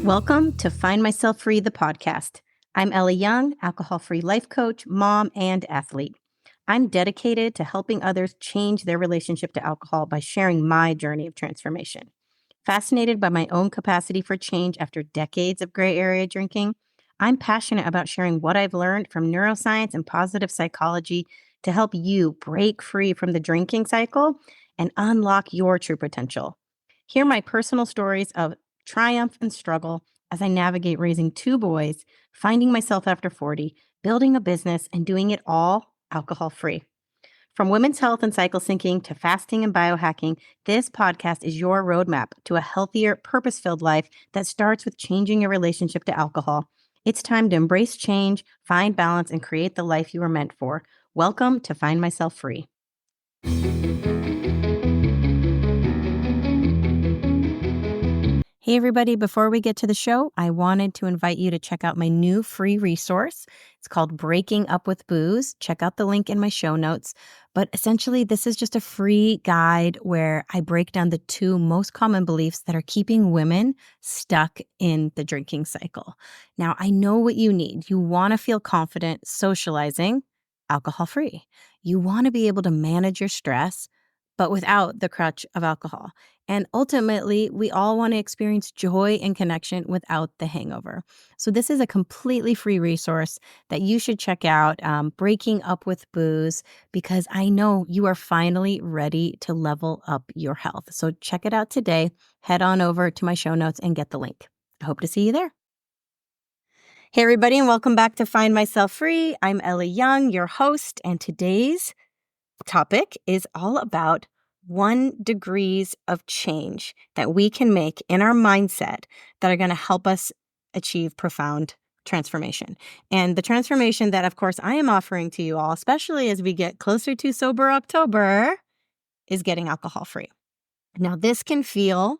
Welcome to Find Myself Free, the podcast. I'm Ellie Young, alcohol-free life coach, mom, and athlete. I'm dedicated to helping others change their relationship to alcohol by sharing my journey of transformation. Fascinated by my own capacity for change after decades of gray area drinking, I'm passionate about sharing what I've learned from neuroscience and positive psychology to help you break free from the drinking cycle and unlock your true potential. Hear my personal stories of triumph and struggle as I navigate raising two boys, finding myself after 40, building a business, and doing it all alcohol free. From women's health and cycle syncing to fasting and biohacking, this podcast is your roadmap to a healthier, purpose filled life that starts with changing your relationship to alcohol. It's time to embrace change, find balance, and create the life you were meant for. Welcome to Find Myself Free. Hey, everybody. Before we get to the show, I wanted to invite you to check out my new free resource. It's called Breaking Up with Booze. Check out the link in my show notes. But essentially, this is just a free guide where I break down the two most common beliefs that are keeping women stuck in the drinking cycle. Now, I know what you need. You want to feel confident socializing alcohol-free. You want to be able to manage your stress, but without the crutch of alcohol. And ultimately, we all want to experience joy and connection without the hangover. So this is a completely free resource that you should check out, Breaking Up with Booze, because I know you are finally ready to level up your health. So check it out today. Head on over to my show notes and get the link. I hope to see you there. Hey, everybody, and welcome back to Find Myself Free. I'm Ellie Young, your host, and today's topic is all about 1 degrees of change that we can make in our mindset that are going to help us achieve profound transformation. And the transformation that, of course, I am offering to you all, especially as we get closer to Sober October, is getting alcohol free. Now, this can feel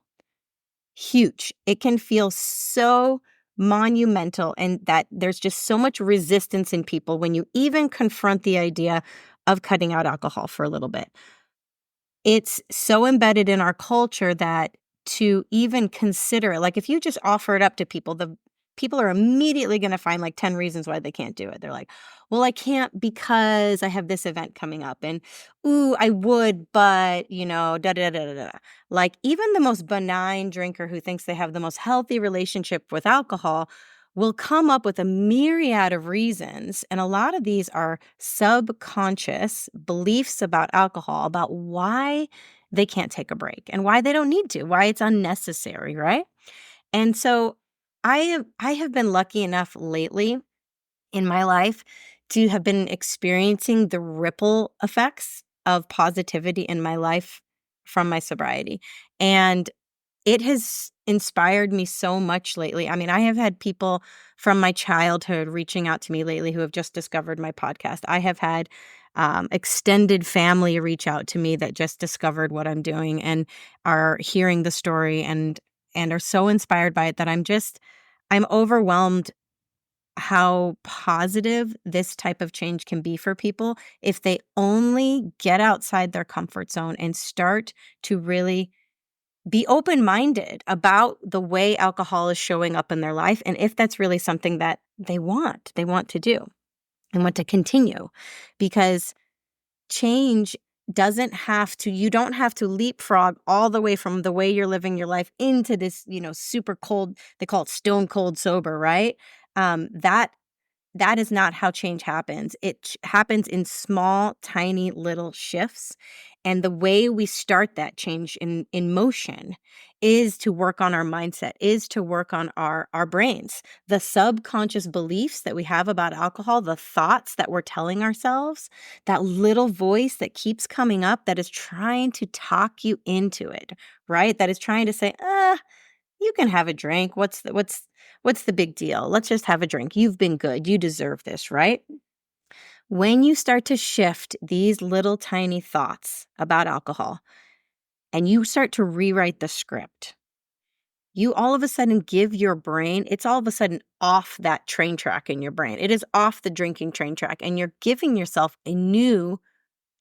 huge. It can feel so monumental, and that there's just so much resistance in people when you even confront the idea of cutting out alcohol for a little bit. It's so embedded in our culture that to even consider it, like if you just offer it up to people, the people are immediately going to find like 10 reasons why they can't do it. They're like, well, I can't because I have this event coming up, and ooh, I would, but da da da da da. Like even the most benign drinker who thinks they have the most healthy relationship with alcohol will come up with a myriad of reasons. And a lot of these are subconscious beliefs about alcohol, about why they can't take a break and why they don't need to, why it's unnecessary, right? And so I have been lucky enough lately in my life to have been experiencing the ripple effects of positivity in my life from my sobriety. And it has inspired me so much lately. I mean, I have had people from my childhood reaching out to me lately who have just discovered my podcast. I have had extended family reach out to me that just discovered what I'm doing and are hearing the story and are so inspired by it that I'm overwhelmed how positive this type of change can be for people if they only get outside their comfort zone and start to really be open-minded about the way alcohol is showing up in their life and if that's really something that they want to do and want to continue. Because change you don't have to leapfrog all the way from the way you're living your life into this, super cold, they call it stone cold sober, right? That is not how change happens. It happens in small, tiny little shifts. And the way we start that change in motion is to work on our mindset, is to work on our brains. The subconscious beliefs that we have about alcohol, the thoughts that we're telling ourselves, that little voice that keeps coming up that is trying to talk you into it, right? That is trying to say, you can have a drink. What's the big deal? Let's just have a drink. You've been good. You deserve this, right? When you start to shift these little tiny thoughts about alcohol and you start to rewrite the script, you all of a sudden give your brain, it's all of a sudden off that train track in your brain. It is off the drinking train track, and you're giving yourself a new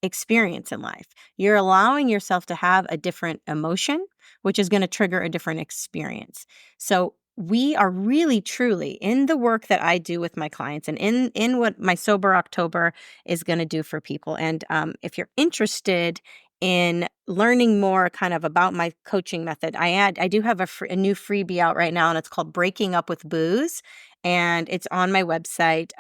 experience in life. You're allowing yourself to have a different emotion, which is going to trigger a different experience. So we are really truly in the work that I do with my clients and in what my Sober October is going to do for people. And if you're interested in learning more kind of about my coaching method, I do have a new freebie out right now, and it's called Breaking Up with Booze, and it's on my website.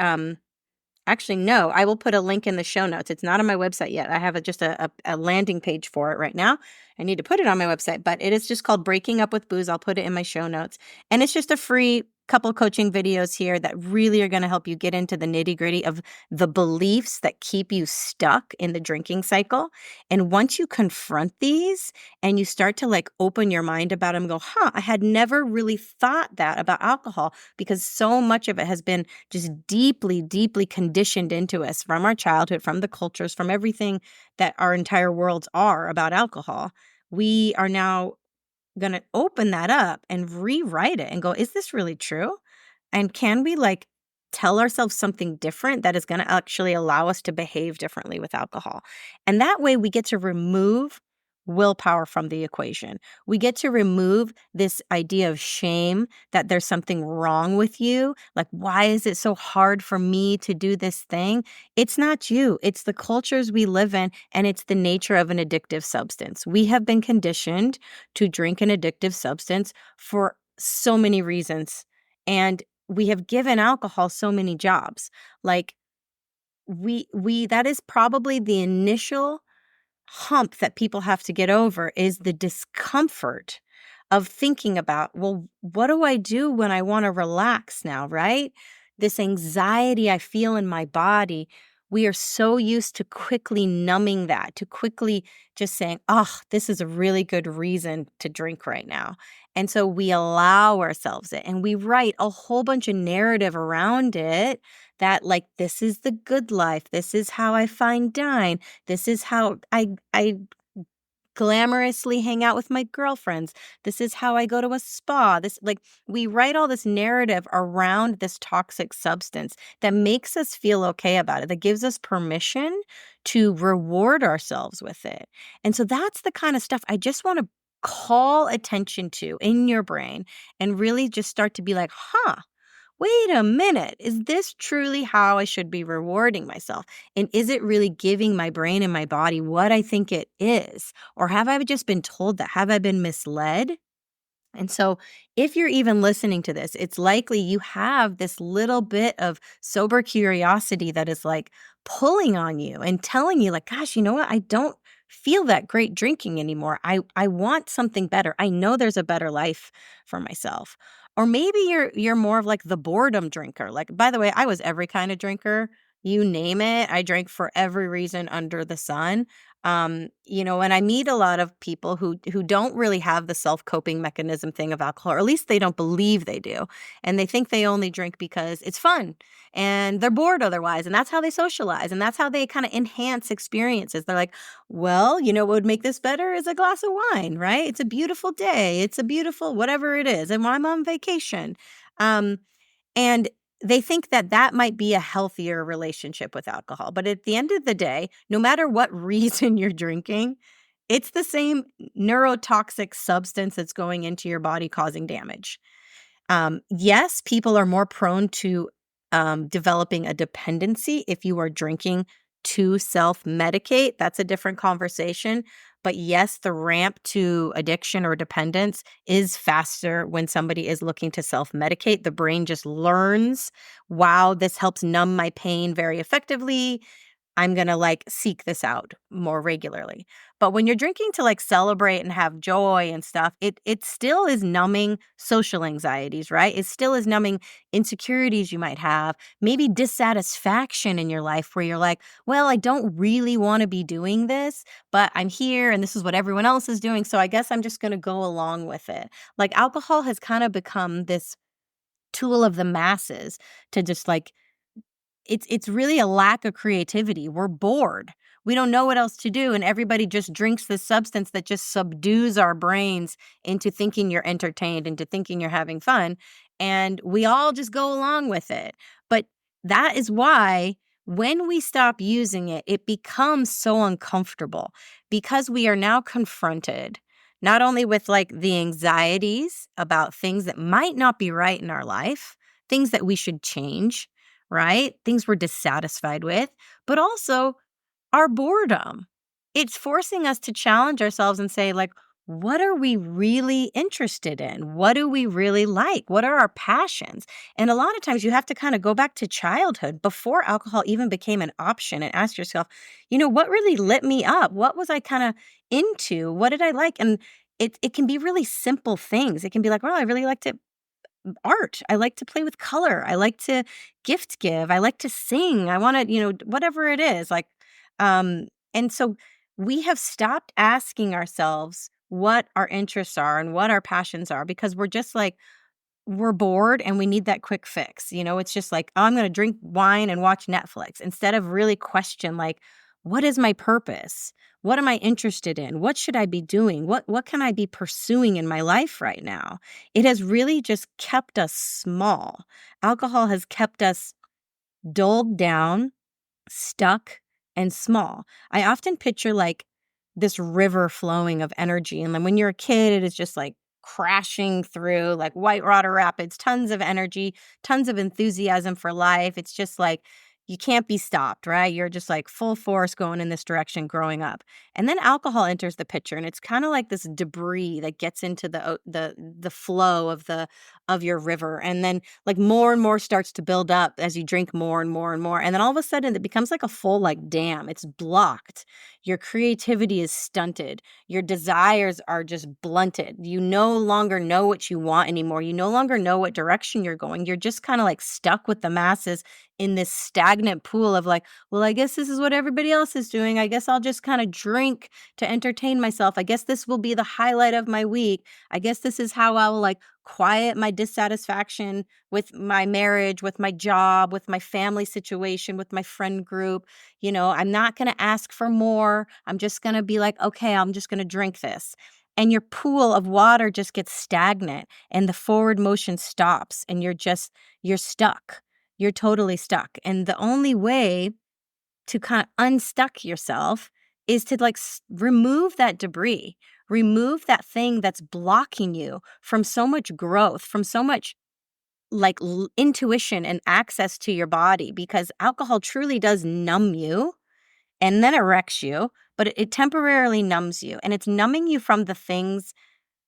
Actually, no, I will put a link in the show notes. It's not on my website yet. I have just a landing page for it right now. I need to put it on my website, but it is just called Breaking Up with Booze. I'll put it in my show notes. And it's just a free couple coaching videos here that really are going to help you get into the nitty-gritty of the beliefs that keep you stuck in the drinking cycle. And once you confront these and you start to like open your mind about them, go, I had never really thought that about alcohol, because so much of it has been just deeply, deeply conditioned into us from our childhood, from the cultures, from everything that our entire worlds are about alcohol. We are now going to open that up and rewrite it and go, is this really true? And can we like tell ourselves something different that is going to actually allow us to behave differently with alcohol? And that way we get to remove willpower from the equation. We get to remove this idea of shame that there's something wrong with you. Like, why is it so hard for me to do this thing? It's not you. It's the cultures we live in, and it's the nature of an addictive substance. We have been conditioned to drink an addictive substance for so many reasons. And we have given alcohol so many jobs. Like we that is probably the initial hump that people have to get over, is the discomfort of thinking about, well, what do I do when I want to relax now, right? This anxiety I feel in my body, we are so used to quickly numbing that, to quickly just saying, oh, this is a really good reason to drink right now. And so we allow ourselves it, and we write a whole bunch of narrative around it that like, this is the good life. This is how I fine dine. This is how I glamorously hang out with my girlfriends. This is how I go to a spa. This like we write all this narrative around this toxic substance that makes us feel okay about it, that gives us permission to reward ourselves with it. And so that's the kind of stuff I just want to call attention to in your brain and really just start to be like, wait a minute, is this truly how I should be rewarding myself? And is it really giving my brain and my body what I think it is? Or have I just been told that? Have I been misled? And so, if you're even listening to this, it's likely you have this little bit of sober curiosity that is like pulling on you and telling you, like, gosh, you know what? I don't feel that great drinking anymore. I want something better. I know there's a better life for myself. Or maybe you're more of like the boredom drinker. Like, by the way, I was every kind of drinker. You name it. I drank for every reason under the sun. And I meet a lot of people who don't really have the self-coping mechanism thing of alcohol, or at least they don't believe they do. And they think they only drink because it's fun and they're bored otherwise. And that's how they socialize. And that's how they kind of enhance experiences. They're like, well, what would make this better is a glass of wine, right? It's a beautiful day. It's a beautiful whatever it is. And I'm on vacation. Um, and they think that that might be a healthier relationship with alcohol. But at the end of the day, no matter what reason you're drinking, it's the same neurotoxic substance that's going into your body causing damage. Yes, people are more prone to developing a dependency if you are drinking to self-medicate. That's a different conversation. But yes, the ramp to addiction or dependence is faster when somebody is looking to self-medicate. The brain just learns, wow, this helps numb my pain very effectively. I'm gonna like seek this out more regularly. But when you're drinking to like celebrate and have joy and stuff, it still is numbing social anxieties, right? It still is numbing insecurities you might have, maybe dissatisfaction in your life where you're like, well, I don't really want to be doing this, but I'm here and this is what everyone else is doing. So I guess I'm just gonna go along with it. Like alcohol has kind of become this tool of the masses to just like it's really a lack of creativity. We're bored. We don't know what else to do, and everybody just drinks this substance that just subdues our brains into thinking you're entertained, into thinking you're having fun, and we all just go along with it. But that is why when we stop using it, it becomes so uncomfortable because we are now confronted not only with like the anxieties about things that might not be right in our life, things that we should change, right? Things we're dissatisfied with, but also our boredom. It's forcing us to challenge ourselves and say, like, what are we really interested in? What do we really like? What are our passions? And a lot of times you have to kind of go back to childhood before alcohol even became an option and ask yourself, what really lit me up? What was I kind of into? What did I like? And it can be really simple things. It can be like, well, I really liked it art. I like to play with color. I like to gift give. I like to sing. I want to, whatever it is. And so we have stopped asking ourselves what our interests are and what our passions are because we're just like, we're bored and we need that quick fix. It's just like, oh, I'm going to drink wine and watch Netflix instead of really question like, what is my purpose? What am I interested in? What should I be doing? What can I be pursuing in my life right now? It has really just kept us small. Alcohol has kept us dulled down, stuck, and small. I often picture like this river flowing of energy. And then when you're a kid, it is just like crashing through like Whitewater Rapids, tons of energy, tons of enthusiasm for life. It's just like you can't be stopped, right? You're just like full force going in this direction growing up. And then alcohol enters the picture and it's kind of like this debris that gets into the flow of your river. And then like more and more starts to build up as you drink more and more and more. And then all of a sudden it becomes like a full like dam. It's blocked. Your creativity is stunted. Your desires are just blunted. You no longer know what you want anymore. You no longer know what direction you're going. You're just kind of like stuck with the masses in this stagnant pool of like, well, I guess this is what everybody else is doing. I guess I'll just kind of drink to entertain myself. I guess this will be the highlight of my week. I guess this is how I will like quiet my dissatisfaction with my marriage, with my job, with my family situation, with my friend group. I'm not going to ask for more. I'm just going to be like, okay, I'm just going to drink this. And your pool of water just gets stagnant and the forward motion stops and you're stuck. You're totally stuck. And the only way to kind of unstuck yourself is to like remove that debris, remove that thing that's blocking you from so much growth, from so much like intuition and access to your body, because alcohol truly does numb you and then it wrecks you, but it temporarily numbs you, and it's numbing you from the things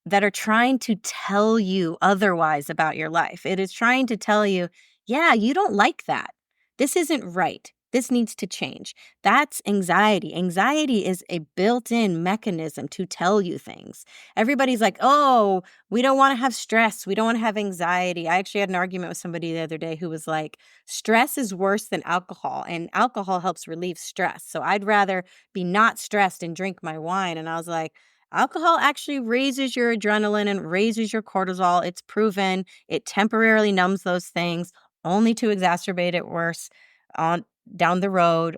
that are trying to tell you otherwise about your life. It is trying to tell you, yeah, you don't like that. This isn't right. This needs to change. That's anxiety. Anxiety is a built in mechanism to tell you things. Everybody's like, oh, we don't want to have stress. We don't want to have anxiety. I actually had an argument with somebody the other day who was like, stress is worse than alcohol, and alcohol helps relieve stress. So I'd rather be not stressed and drink my wine. And I was like, alcohol actually raises your adrenaline and raises your cortisol. It's proven. It temporarily numbs those things, only to exacerbate it worse on down the road.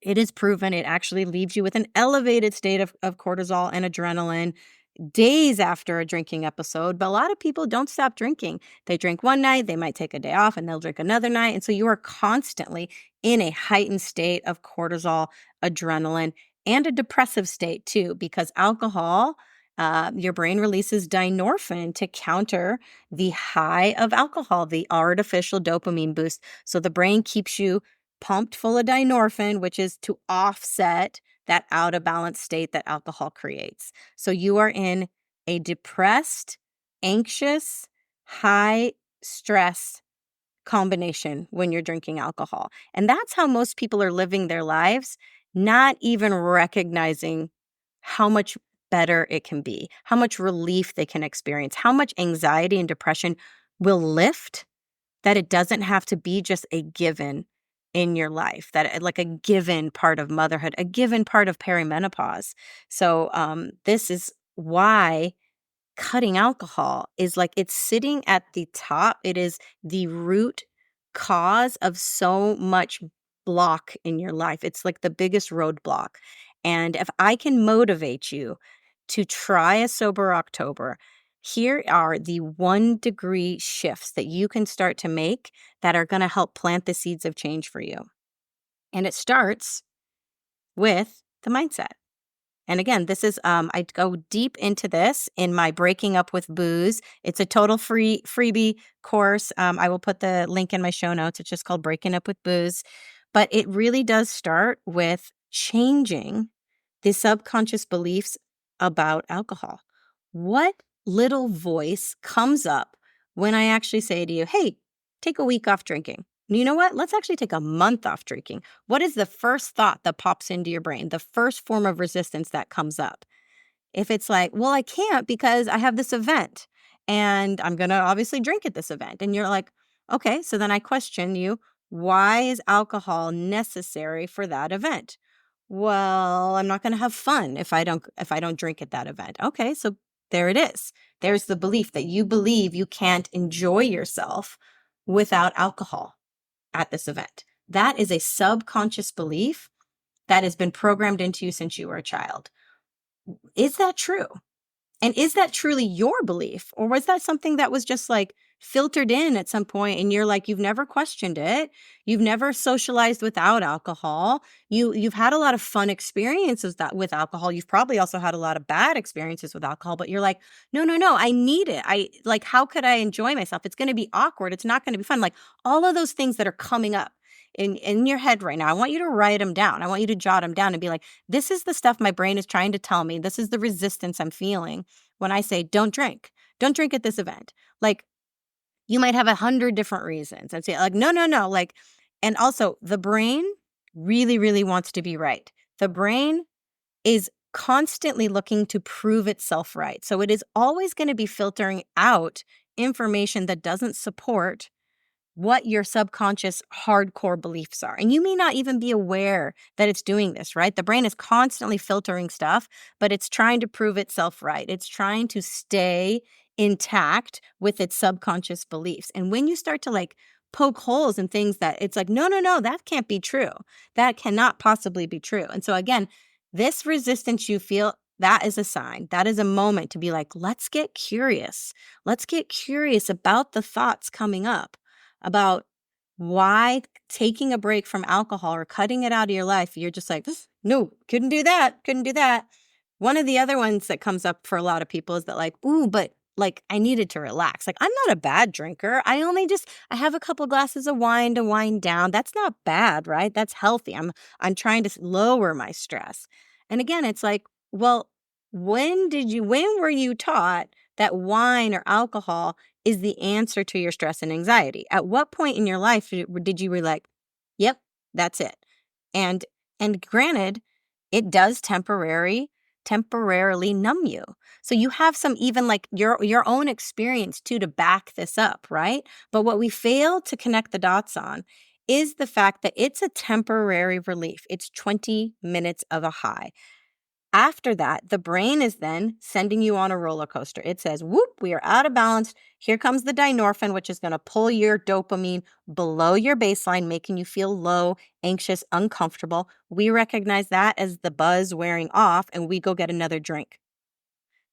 It is proven it actually leaves you with an elevated state of cortisol and adrenaline days after a drinking episode. But a lot of people don't stop drinking. They drink one night, they might take a day off, and they'll drink another night. And so you are constantly in a heightened state of cortisol, adrenaline, and a depressive state too, because alcohol, your brain releases dynorphin to counter the high of alcohol, the artificial dopamine boost. So the brain keeps you pumped full of dynorphin, which is to offset that out of balance state that alcohol creates. So you are in a depressed, anxious, high stress combination when you're drinking alcohol. And that's how most people are living their lives, not even recognizing how much better it can be, how much relief they can experience, how much anxiety and depression will lift, that it doesn't have to be just a given in your life, that like a given part of motherhood, a given part of perimenopause. So this is why cutting alcohol is like it's sitting at the top. It is the root cause of so much block in your life. It's like the biggest roadblock. And if I can motivate you to try a sober October, here are the 1-degree shifts that you can start to make that are going to help plant the seeds of change for you. And it starts with the mindset. And again, this is I go deep into this in my Breaking Up with Booze. It's a total freebie course. I will put the link in my show notes. It's just called Breaking Up with Booze. But it really does start with changing the subconscious beliefs about alcohol. What little voice comes up when I actually say to you, hey, take a week off drinking? You know what? Let's actually take a month off drinking. What is the first thought that pops into your brain? The first form of resistance that comes up? If it's like, well, I can't because I have this event and I'm going to obviously drink at this event. And you're like, okay, so then I question you, why is alcohol necessary for that event? Well, I'm not going to have fun if I don't drink at that event. Okay, so there it is. There's the belief that you believe you can't enjoy yourself without alcohol at this event. That is a subconscious belief that has been programmed into you since you were a child. Is that true? And is that truly your belief? Or was that something that was just like filtered in at some point and you're like, you've never questioned it. You've never socialized without alcohol. You've had a lot of fun experiences with alcohol. You've probably also had a lot of bad experiences with alcohol, but you're like, no, no, no, I need it. How could I enjoy myself? It's going to be awkward. It's not going to be fun. Like all of those things that are coming up in your head right now, I want you to write them down. I want you to jot them down and be like, this is the stuff my brain is trying to tell me. This is the resistance I'm feeling when I say, don't drink at this event. Like you might have 100 different reasons and say like, no, no, no. Like, and also the brain really, really wants to be right. The brain is constantly looking to prove itself right. So it is always going to be filtering out information that doesn't support what your subconscious hardcore beliefs are. And you may not even be aware that it's doing this, right? The brain is constantly filtering stuff, but it's trying to prove itself right. It's trying to stay intact with its subconscious beliefs. And when you start to like poke holes in things that it's like, no, no, no, that can't be true. That cannot possibly be true. And so again, this resistance you feel, that is a sign. That is a moment to be like, let's get curious. Let's get curious about the thoughts coming up about why taking a break from alcohol or cutting it out of your life, you're just like, no, couldn't do that. Couldn't do that. One of the other ones that comes up for a lot of people is that like, ooh, but like I needed to relax. Like I'm not a bad drinker. I have a couple glasses of wine to wind down. That's not bad, right? That's healthy. I'm trying to lower my stress. And again, it's like, well, when were you taught that wine or alcohol is the answer to your stress and anxiety? At what point in your life did you be like, yep, that's it? And granted, it does temporarily numb you. So you have some even like your own experience too to back this up, right? But what we fail to connect the dots on is the fact that it's a temporary relief. It's 20 minutes of a high. After that, the brain is then sending you on a roller coaster. It says, whoop, we are out of balance. Here comes the dynorphin, which is going to pull your dopamine below your baseline, making you feel low, anxious, uncomfortable. We recognize that as the buzz wearing off, and we go get another drink.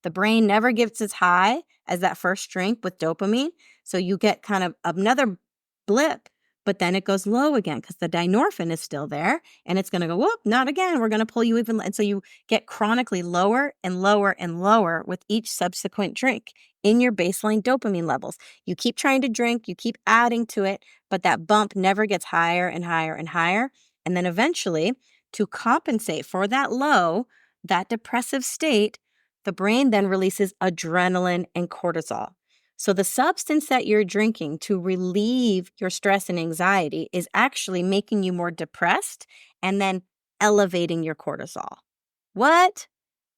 The brain never gets as high as that first drink with dopamine. So you get kind of another blip, but then it goes low again because the dynorphin is still there and it's going to go, whoop, not again. We're going to pull you even. And so you get chronically lower and lower and lower with each subsequent drink in your baseline dopamine levels. You keep trying to drink, you keep adding to it, but that bump never gets higher and higher and higher. And then eventually, to compensate for that low, that depressive state, the brain then releases adrenaline and cortisol. So the substance that you're drinking to relieve your stress and anxiety is actually making you more depressed and then elevating your cortisol. What?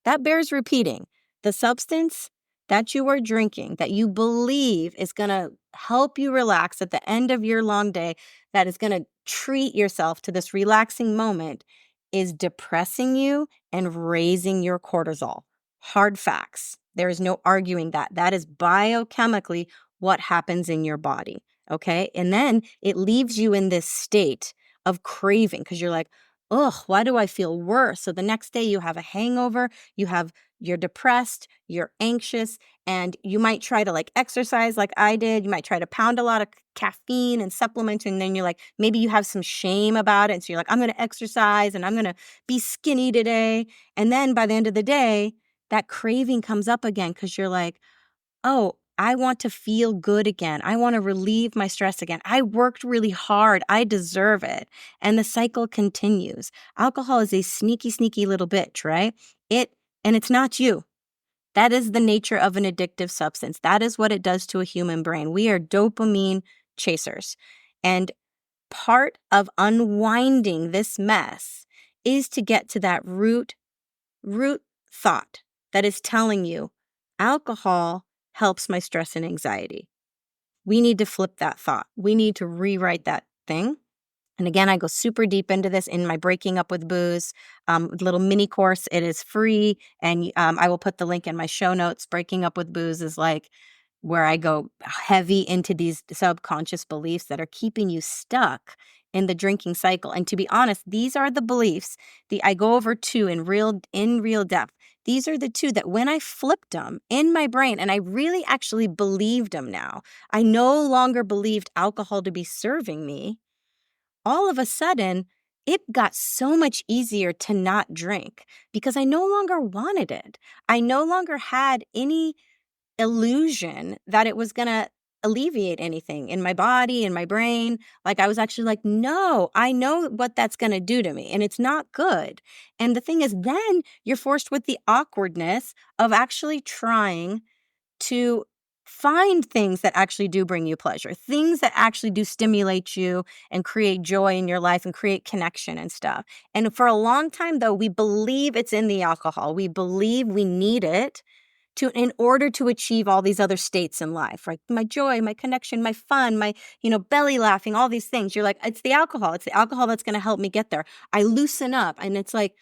That bears repeating. The substance that you are drinking that you believe is going to help you relax at the end of your long day, that is going to treat yourself to this relaxing moment, is depressing you and raising your cortisol. Hard facts. There is no arguing that. That is biochemically what happens in your body. Okay. And then it leaves you in this state of craving because you're like, ugh, why do I feel worse? So the next day you have a hangover, you have you're depressed, you're anxious, and you might try to like exercise like I did. You might try to pound a lot of caffeine and supplements, and then you're like, maybe you have some shame about it. So you're like, I'm going to exercise and I'm going to be skinny today. And then by the end of the day, that craving comes up again because you're like, oh, I want to feel good again. I want to relieve my stress again. I worked really hard. I deserve it. And the cycle continues. Alcohol is a sneaky, sneaky little bitch, right? And it's not you. That is the nature of an addictive substance. That is what it does to a human brain. We are dopamine chasers. And part of unwinding this mess is to get to that root thought that is telling you alcohol helps my stress and anxiety. We need to flip that thought. We need to rewrite that thing. And again, I go super deep into this in my Breaking Up with Booze little mini course. It is free, and I will put the link in my show notes. Breaking Up with Booze is like where I go heavy into these subconscious beliefs that are keeping you stuck in the drinking cycle. And to be honest, these are the beliefs I go over two in real depth. These are the two that when I flipped them in my brain, and I really actually believed them now, I no longer believed alcohol to be serving me. All of a sudden, it got so much easier to not drink because I no longer wanted it. I no longer had any illusion that it was going to alleviate anything in my body, in my brain. Like I was actually like, no, I know what that's going to do to me and it's not good. And the thing is, then you're forced with the awkwardness of actually trying to find things that actually do bring you pleasure, things that actually do stimulate you and create joy in your life and create connection and stuff. And for a long time, though, we believe it's in the alcohol. We believe we need it in order to achieve all these other states in life, right? My joy, my connection, my fun, my, belly laughing, all these things. You're like, it's the alcohol. It's the alcohol that's going to help me get there. I loosen up. And it's like,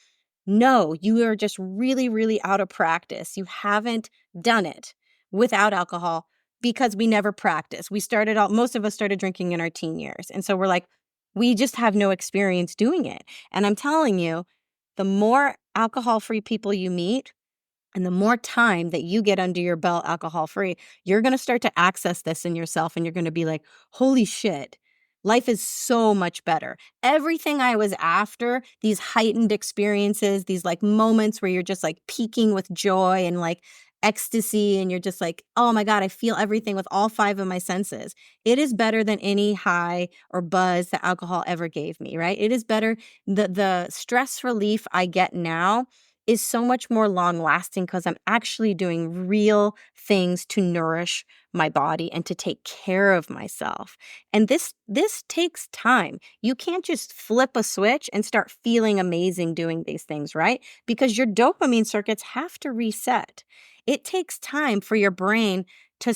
no, you are just really, really out of practice. You haven't done it without alcohol because we never practiced. Most of us started drinking in our teen years. And so we're like, we just have no experience doing it. And I'm telling you, the more alcohol-free people you meet, and the more time that you get under your belt alcohol free, you're going to start to access this in yourself and you're going to be like, holy shit, life is so much better. Everything I was after, these heightened experiences, these like moments where you're just like peaking with joy and like ecstasy and you're just like, oh my God, I feel everything with all five of my senses. It is better than any high or buzz that alcohol ever gave me, right? It is better. The stress relief I get now is so much more long lasting because I'm actually doing real things to nourish my body and to take care of myself. And this takes time. You can't just flip a switch and start feeling amazing doing these things, right? Because your dopamine circuits have to reset. It takes time for your brain to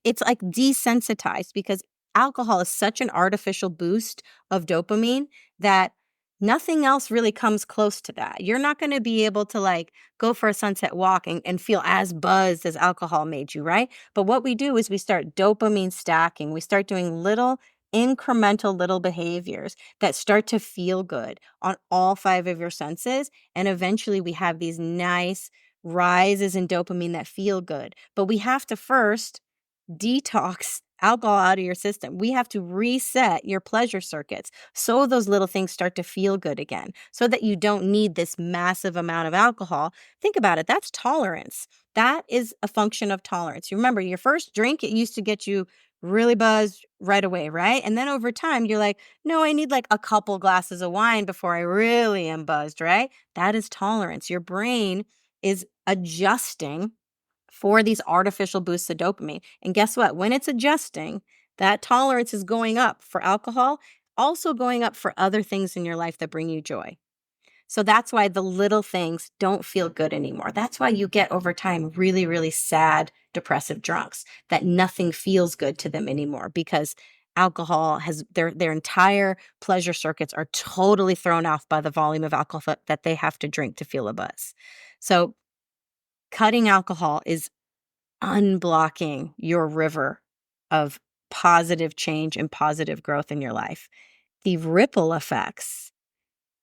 it's like desensitized because alcohol is such an artificial boost of dopamine that nothing else really comes close to that. You're not going to be able to like go for a sunset walk and feel as buzzed as alcohol made you, right? But what we do is we start dopamine stacking. We start doing little incremental little behaviors that start to feel good on all five of your senses. And eventually we have these nice rises in dopamine that feel good. But we have to first detox alcohol out of your system. We have to reset your pleasure circuits so those little things start to feel good again, so that you don't need this massive amount of alcohol. Think about it. That's tolerance. That is a function of tolerance. You remember your first drink, it used to get you really buzzed right away, right? And then over time, you're like, no, I need like a couple glasses of wine before I really am buzzed, right? That is tolerance. Your brain is adjusting for these artificial boosts of dopamine. And guess what? When it's adjusting, that tolerance is going up for alcohol, also going up for other things in your life that bring you joy. So that's why the little things don't feel good anymore. That's why you get over time really, really sad, depressive drunks that nothing feels good to them anymore because alcohol has their entire pleasure circuits are totally thrown off by the volume of alcohol that they have to drink to feel a buzz. So cutting alcohol is unblocking your river of positive change and positive growth in your life. The ripple effects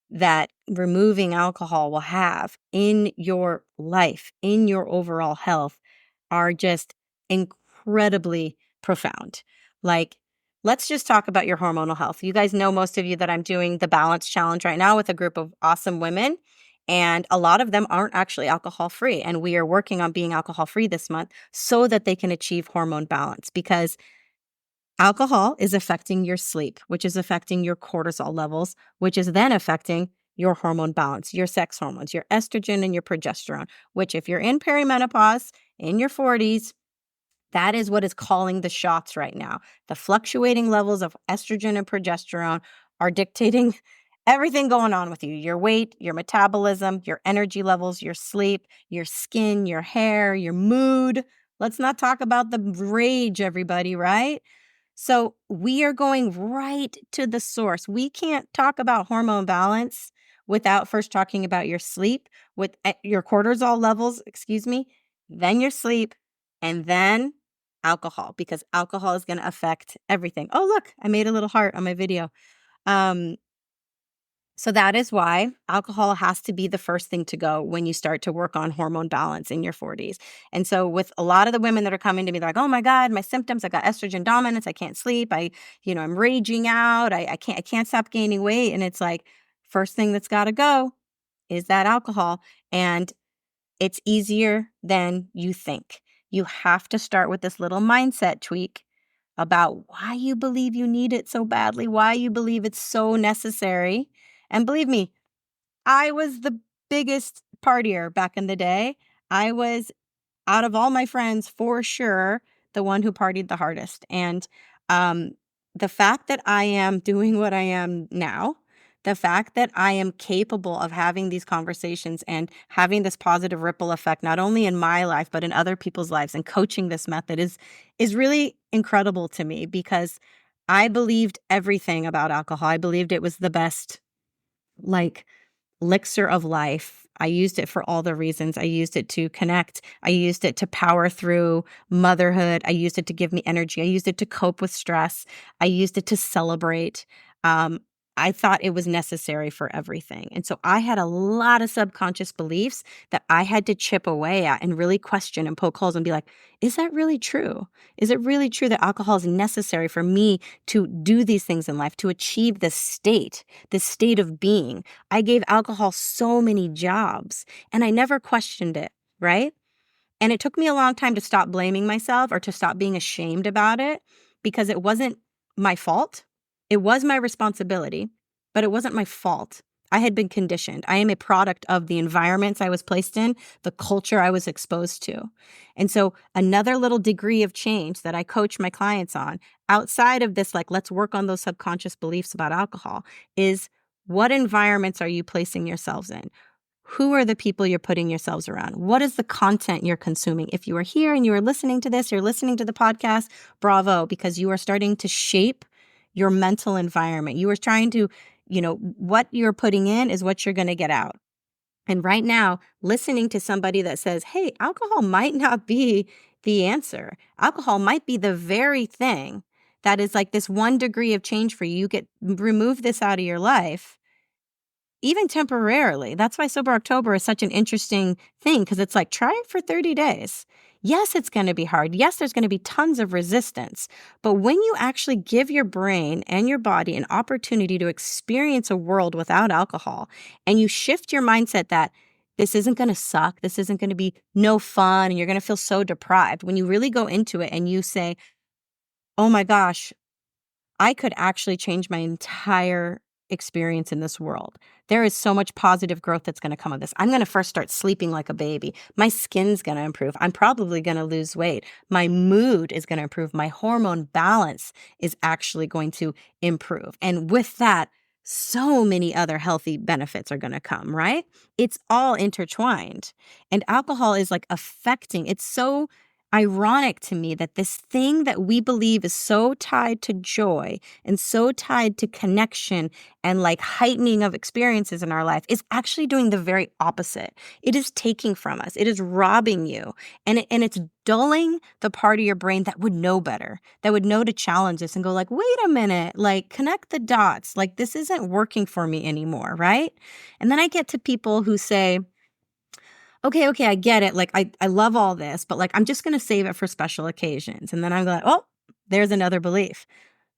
that removing alcohol will have in your life, in your overall health, are just incredibly profound. Like, let's just talk about your hormonal health. You guys know, most of you, that I'm doing the balance challenge right now with a group of awesome women. And a lot of them aren't actually alcohol free. And we are working on being alcohol free this month so that they can achieve hormone balance, because alcohol is affecting your sleep, which is affecting your cortisol levels, which is then affecting your hormone balance, your sex hormones, your estrogen and your progesterone, which, if you're in perimenopause in your 40s, that is what is calling the shots right now. The fluctuating levels of estrogen and progesterone are dictating everything going on with you: your weight, your metabolism, your energy levels, your sleep, your skin, your hair, your mood. Let's not talk about the rage, everybody, right? So we are going right to the source. We can't talk about hormone balance without first talking about your sleep, with your cortisol levels, excuse me, then your sleep, and then alcohol, because alcohol is going to affect everything. Oh, look, I made a little heart on my video. Um, so that is why alcohol has to be the first thing to go when you start to work on hormone balance in your 40s. And so with a lot of the women that are coming to me, they're like, "Oh my God, my symptoms, I got estrogen dominance, I can't sleep, I'm raging out, I can't stop gaining weight." And it's like, first thing that's got to go is that alcohol. And it's easier than you think. You have to start with this little mindset tweak about why you believe you need it so badly, why you believe it's so necessary. And believe me, I was the biggest partier back in the day. I was, out of all my friends, for sure, the one who partied the hardest. And um, the fact that I am doing what I am now, the fact that I am capable of having these conversations and having this positive ripple effect, not only in my life, but in other people's lives, and coaching this method is really incredible to me, because I believed everything about alcohol. I believed it was the best, like, elixir of life. I used it for all the reasons. I used it to connect. I used it to power through motherhood. I used it to give me energy. I used it to cope with stress. I used it to celebrate. Um, I thought it was necessary for everything. And so I had a lot of subconscious beliefs that I had to chip away at and really question and poke holes and be like, is that really true? Is it really true that alcohol is necessary for me to do these things in life, to achieve this state of being? I gave alcohol so many jobs and I never questioned it, right? And it took me a long time to stop blaming myself or to stop being ashamed about it, because it wasn't my fault. It was my responsibility, but it wasn't my fault. I had been conditioned. I am a product of the environments I was placed in, the culture I was exposed to. And so another little degree of change that I coach my clients on, outside of this, like, let's work on those subconscious beliefs about alcohol, is, what environments are you placing yourselves in? Who are the people you're putting yourselves around? What is the content you're consuming? If you are here and you are listening to this, you're listening to the podcast, bravo, because you are starting to shape your mental environment. You are trying to, what you're putting in is what you're going to get out. And right now, listening to somebody that says, hey, alcohol might not be the answer. Alcohol might be the very thing that is like this 1 degree of change for you. Remove this out of your life, even temporarily. That's why Sober October is such an interesting thing, because it's like, try it for 30 days. Yes, it's going to be hard. Yes, there's going to be tons of resistance. But when you actually give your brain and your body an opportunity to experience a world without alcohol, and you shift your mindset that this isn't going to suck, this isn't going to be no fun, and you're going to feel so deprived, when you really go into it and you say, oh my gosh, I could actually change my entire experience in this world. There is so much positive growth that's going to come of this. I'm going to first start sleeping like a baby. My skin's going to improve. I'm probably going to lose weight. My mood is going to improve. My hormone balance is actually going to improve. And with that, so many other healthy benefits are going to come, right? It's all intertwined. And alcohol is like affecting, it's so ironic to me that this thing that we believe is so tied to joy and so tied to connection and like heightening of experiences in our life is actually doing the very opposite. It is taking from us. It is robbing you. And it's dulling the part of your brain that would know better, that would know to challenge this and go like, wait a minute, like connect the dots. Like this isn't working for me anymore, right? And then I get to people who say, okay, I get it. Like, I love all this, but like, I'm just going to save it for special occasions. And then I'm like, oh, there's another belief.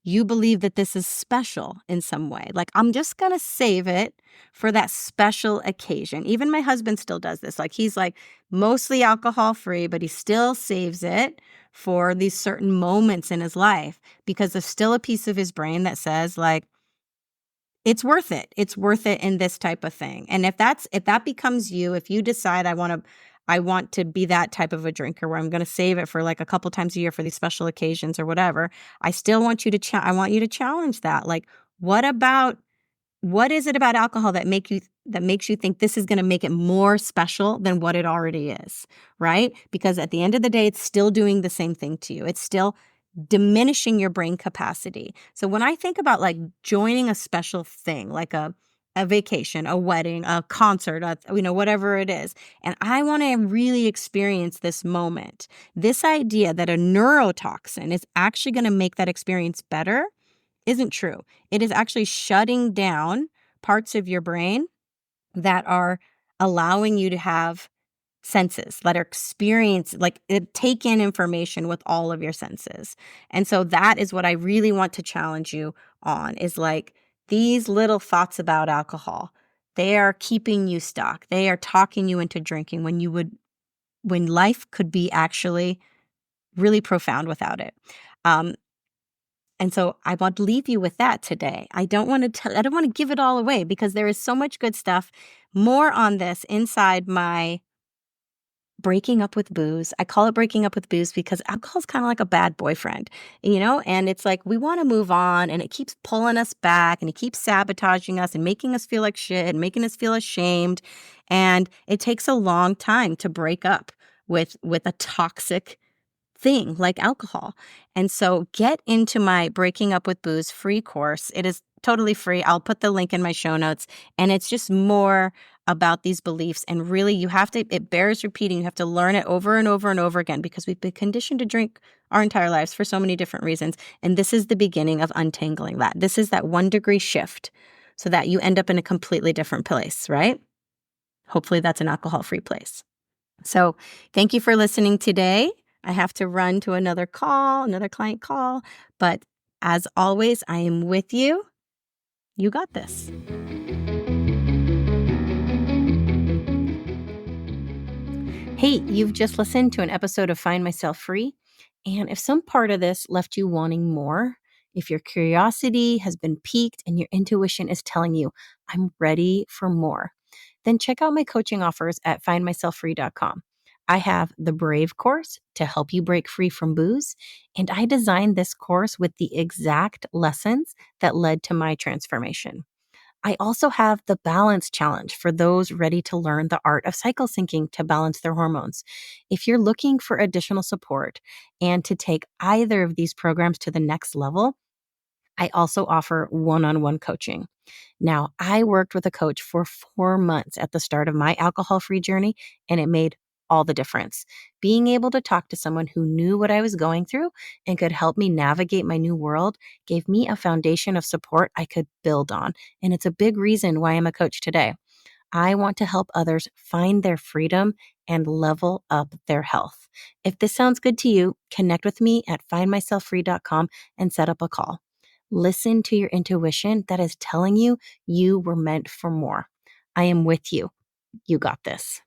You believe that this is special in some way. Like, I'm just going to save it for that special occasion. Even my husband still does this. Like, he's like mostly alcohol free, but he still saves it for these certain moments in his life because there's still a piece of his brain that says, like, it's worth it. It's worth it in this type of thing. And if that becomes you, if you decide I want to be that type of a drinker where I'm going to save it for like a couple times a year for these special occasions or whatever, I still want you to I want you to challenge that. Like what is it about alcohol that makes you think this is going to make it more special than what it already is, right? Because at the end of the day, it's still doing the same thing to you. It's still diminishing your brain capacity. So when I think about like joining a special thing, like a vacation, a wedding, a concert, whatever it is, and I want to really experience this moment, this idea that a neurotoxin is actually going to make that experience better isn't true. It is actually shutting down parts of your brain that are allowing you to have senses, let her experience, like take in information with all of your senses. And so that is what I really want to challenge you on is like these little thoughts about alcohol. They are keeping you stuck. They are talking you into drinking when life could be actually really profound without it. Um, and so I want to leave you with that today. I don't want to give it all away because there is so much good stuff. More on this inside my breaking up with booze. I call it breaking up with booze because alcohol is kind of like a bad boyfriend, and it's like we want to move on and it keeps pulling us back and it keeps sabotaging us and making us feel like shit and making us feel ashamed. And it takes a long time to break up with a toxic thing like alcohol. And so get into my Breaking Up with Booze free course. It is totally free. I'll put the link in my show notes. And it's just more about these beliefs. And really, it bears repeating. You have to learn it over and over and over again because we've been conditioned to drink our entire lives for so many different reasons. And this is the beginning of untangling that. This is that 1-degree shift so that you end up in a completely different place, right? Hopefully that's an alcohol-free place. So thank you for listening today. I have to run to another client call, but as always, I am with you. You got this. Hey, you've just listened to an episode of Find Myself Free. And if some part of this left you wanting more, if your curiosity has been piqued and your intuition is telling you, I'm ready for more, then check out my coaching offers at findmyselffree.com. I have the Brave course to help you break free from booze, and I designed this course with the exact lessons that led to my transformation. I also have the Balance Challenge for those ready to learn the art of cycle syncing to balance their hormones. If you're looking for additional support and to take either of these programs to the next level, I also offer one-on-one coaching. Now, I worked with a coach for 4 months at the start of my alcohol-free journey, and it made all the difference. Being able to talk to someone who knew what I was going through and could help me navigate my new world gave me a foundation of support I could build on. And it's a big reason why I'm a coach today. I want to help others find their freedom and level up their health. If this sounds good to you, connect with me at findmyselffree.com and set up a call. Listen to your intuition that is telling you you were meant for more. I am with you. You got this.